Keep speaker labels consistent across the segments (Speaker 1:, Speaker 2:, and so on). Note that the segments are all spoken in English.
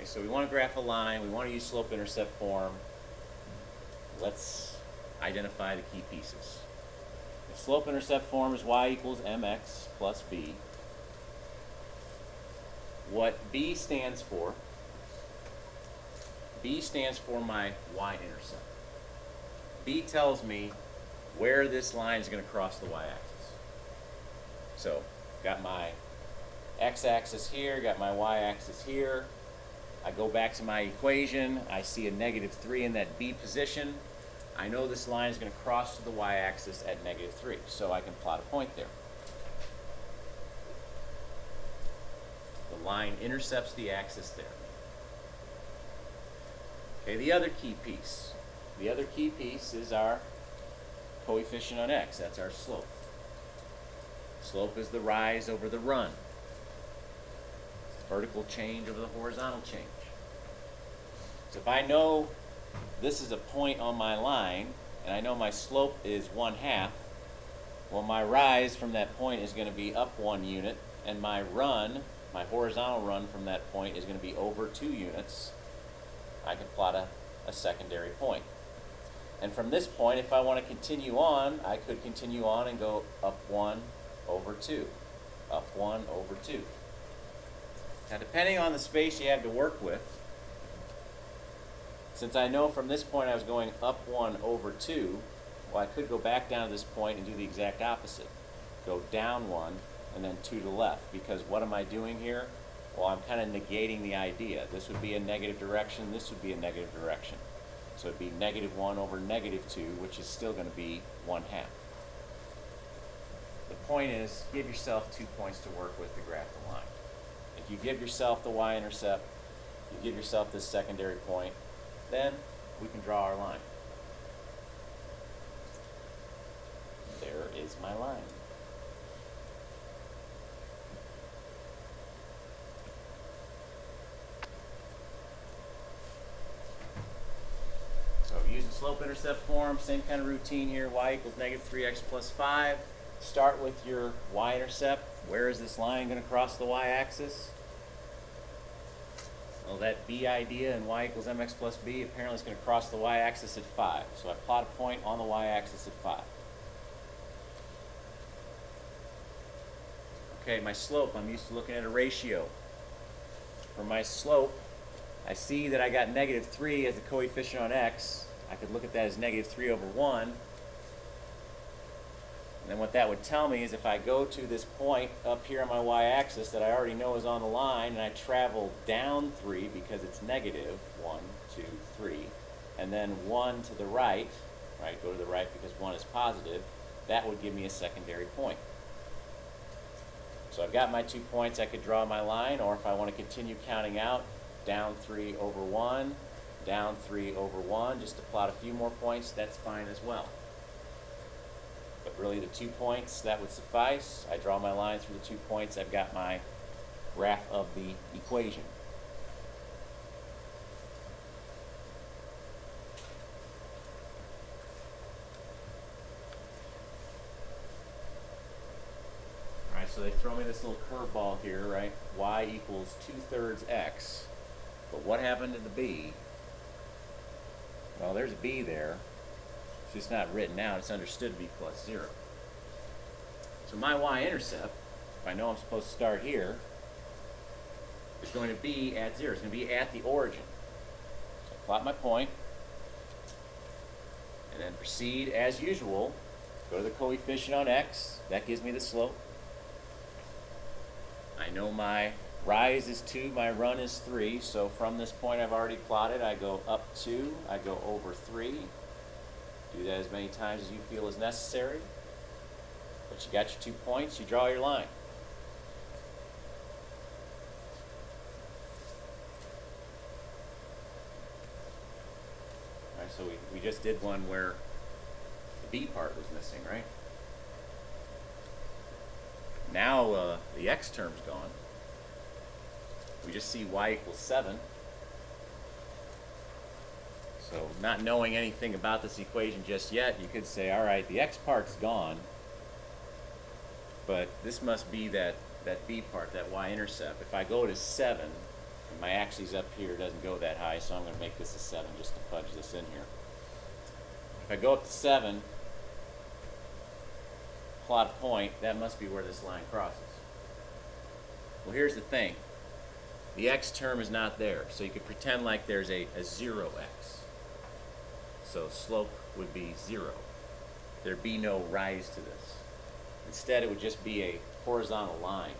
Speaker 1: Okay, so we want to graph a line. We want to use slope-intercept form. Let's identify the key pieces. The slope-intercept form is y equals mx plus b. What b stands for my y-intercept. B tells me where this line is going to cross the y-axis. So, got my x-axis here, got my y-axis here. I go back to my equation. I see a -3 in that B position. I know this line is going to cross to the y-axis at -3, so I can plot a point there. The line intercepts the axis there. Okay, the other key piece. The other key piece is our coefficient on x. That's our slope. Slope is the rise over the run. It's the vertical change over the horizontal change. So if I know this is a point on my line, and I know my slope is 1/2, well, my rise from that point is going to be up 1 unit, and my run, my horizontal run from that point is going to be over 2 units. I can plot a secondary point. And from this point, if I want to continue on, I could continue on and go up 1 over 2, up 1 over 2. Now, depending on the space you have to work with, since I know from this point I was going up 1 over 2, well, I could go back down to this point and do the exact opposite. Go down 1 and then 2 to the left, because what am I doing here? Well, I'm kind of negating the idea. This would be a negative direction, this would be a negative direction. So it would be -1 over -2, which is still going to be 1/2. The point is, give yourself 2 points to work with to graph the line. If you give yourself the y-intercept, you give yourself this secondary point, then we can draw our line. There is my line. So using slope-intercept form, same kind of routine here. Y equals -3x plus 5. Start with your y-intercept. Where is this line going to cross the y-axis? Well, that B idea in y equals mx plus b, apparently it's going to cross the y-axis at 5. So I plot a point on the y-axis at 5. Okay, my slope, I'm used to looking at a ratio. For my slope, I see that I got -3 as the coefficient on x. I could look at that as -3 over 1. And then what that would tell me is if I go to this point up here on my y-axis that I already know is on the line, and I travel down 3 because it's negative, 1, 2, 3, and then 1 to the right, go to the right because 1 is positive, that would give me a secondary point. So I've got my 2 points. I could draw my line, or if I want to continue counting out, down 3 over 1, down 3 over 1, just to plot a few more points, that's fine as well. But really the 2 points, that would suffice. I draw my line through the 2 points. I've got my graph of the equation. Alright, so they throw me this little curveball here, right? Y equals 2/3 x. But what happened to the b? Well, there's a b there. It's just not written out. It's understood to be plus 0. So my y-intercept, if I know I'm supposed to start here, is going to be at 0. It's going to be at the origin. So I plot my point, and then proceed as usual. Go to the coefficient on x. That gives me the slope. I know my rise is 2, my run is 3, so from this point I've already plotted, I go up 2, I go over 3. Do that as many times as you feel is necessary. But you got your 2 points, you draw your line. All right, so we just did one where the B part was missing, right? Now the x term's gone. We just see y equals 7. So not knowing anything about this equation just yet, you could say, all right, the x part's gone, but this must be that b part, that y-intercept. If I go to 7, And my axis up here doesn't go that high, so I'm going to make this a 7 just to fudge this in here. If I go up to 7, plot a point, that must be where this line crosses. Well, here's the thing. The x term is not there, so you could pretend like there's a 0x. So slope would be 0. There'd be no rise to this. Instead, it would just be a horizontal line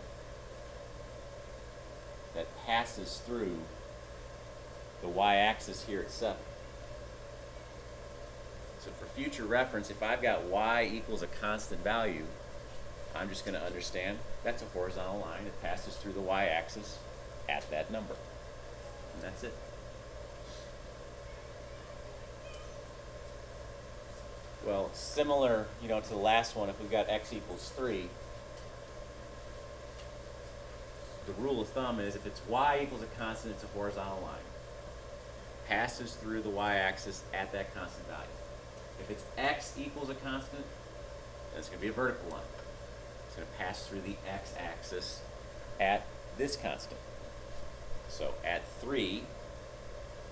Speaker 1: that passes through the y-axis here at 7. So for future reference, if I've got y equals a constant value, I'm just going to understand that's a horizontal line. It passes through the y-axis at that number. And that's it. Well, similar, to the last one, if we've got x equals 3, the rule of thumb is if it's y equals a constant, it's a horizontal line. Passes through the y-axis at that constant value. If it's x equals a constant, then it's going to be a vertical line. It's going to pass through the x-axis at this constant. So at 3,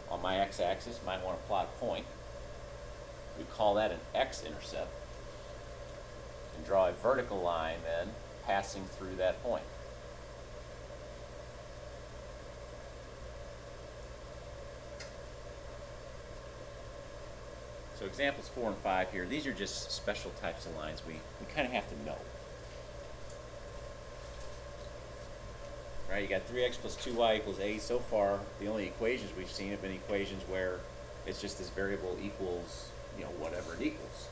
Speaker 1: on my x-axis, might want to plot a point. We call that an x-intercept. And draw a vertical line then passing through that point. So examples 4 and 5 here, these are just special types of lines we kind of have to know. Right, you got 3x plus 2y equals 8. So far, the only equations we've seen have been equations where it's just this variable equals, whatever it equals.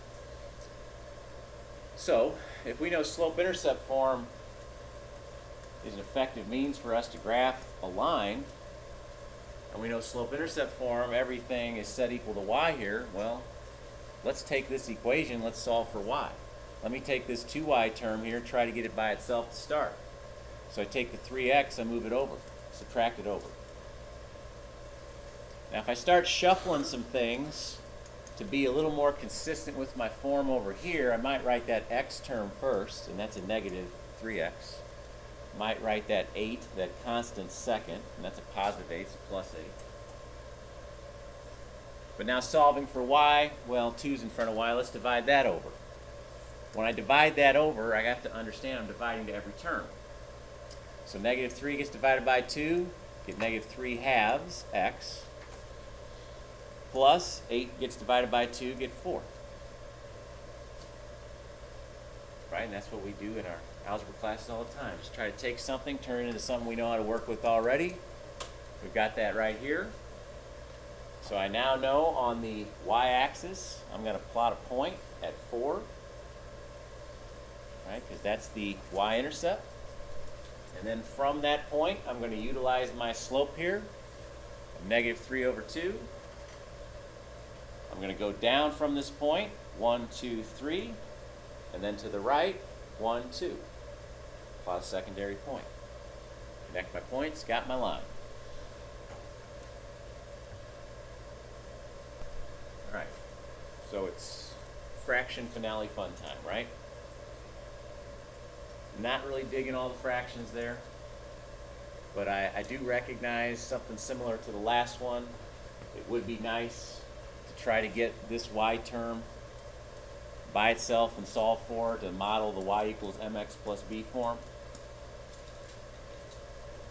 Speaker 1: So, if we know slope-intercept form is an effective means for us to graph a line, and we know slope-intercept form, everything is set equal to y here, well, let's take this equation, let's solve for y. Let me take this 2y term here, try to get it by itself to start. So I take the 3x, I move it over, subtract it over. Now if I start shuffling some things to be a little more consistent with my form over here, I might write that x term first, and that's a negative 3x. Might write that 8, that constant second, and that's a positive 8, so plus 8. But now solving for y, well, 2's in front of y, let's divide that over. When I divide that over, I have to understand I'm dividing to every term. So negative 3 gets divided by 2, get negative 3 halves, x, plus 8 gets divided by 2, get 4. Right, and that's what we do in our algebra classes all the time. Just try to take something, turn it into something we know how to work with already. We've got that right here. So I now know on the y-axis, I'm going to plot a point at 4, right, because that's the y-intercept. And then from that point, I'm going to utilize my slope here, negative 3 over 2. I'm going to go down from this point, 1, 2, 3, and then to the right, 1, 2. Plot a secondary point. Connect my points, got my line. All right, so it's fraction finale fun time, right? Not really digging all the fractions there, but I do recognize something similar to the last one. It would be nice to try to get this y term by itself and solve for it to model the y equals mx plus b form.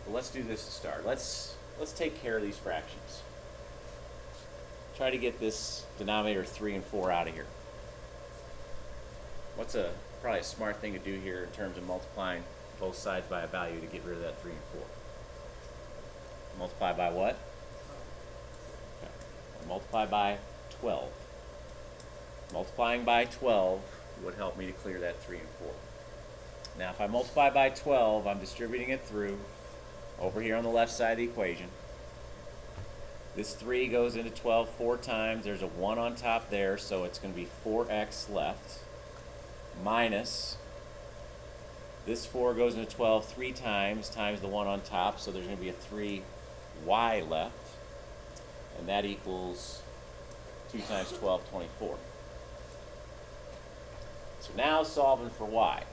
Speaker 1: But let's do this to start. Let's take care of these fractions. Try to get this denominator 3 and 4 out of here. What's probably a smart thing to do here in terms of multiplying both sides by a value to get rid of that 3 and 4? Multiply by what? Okay. Multiply by 12. Multiplying by 12 would help me to clear that 3 and 4. Now if I multiply by 12, I'm distributing it through over here on the left side of the equation. This 3 goes into 12 4 times. There's a 1 on top there, so it's going to be 4x left. Minus, this 4 goes into 12 3 times, times the 1 on top, so there's going to be a 3y left. And that equals 2 times 12, 24. So now solving for y.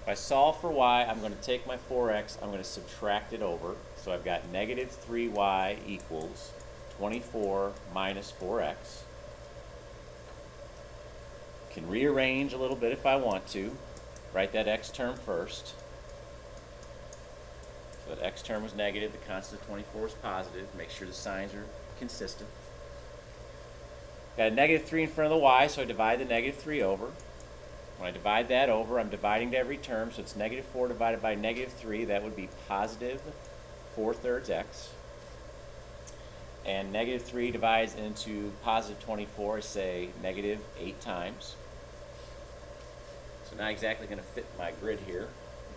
Speaker 1: If I solve for y, I'm going to take my 4x, I'm going to subtract it over. So I've got negative 3y equals 24 minus 4x. Can rearrange a little bit if I want to. Write that x term first. So that x term was negative, the constant of 24 is positive. Make sure the signs are consistent. Got a negative 3 in front of the y, so I divide the negative 3 over. When I divide that over, I'm dividing to every term, so it's negative 4 divided by negative 3. That would be positive 4/3 x. And negative 3 divides into positive 24, say negative 8 times. So not exactly going to fit my grid here,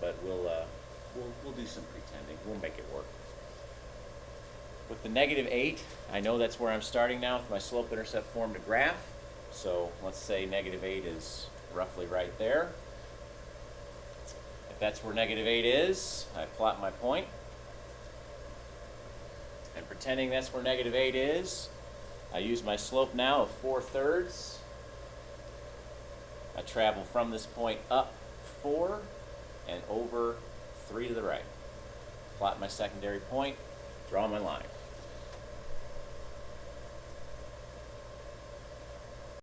Speaker 1: but we'll do some pretending. We'll make it work. With the negative 8, I know that's where I'm starting now with my slope-intercept form to graph. So let's say negative 8 is roughly right there. If that's where negative 8 is, I plot my point. And pretending that's where negative 8 is, I use my slope now of 4/3. I travel from this point up 4 and over 3 to the right. Plot my secondary point, draw my line.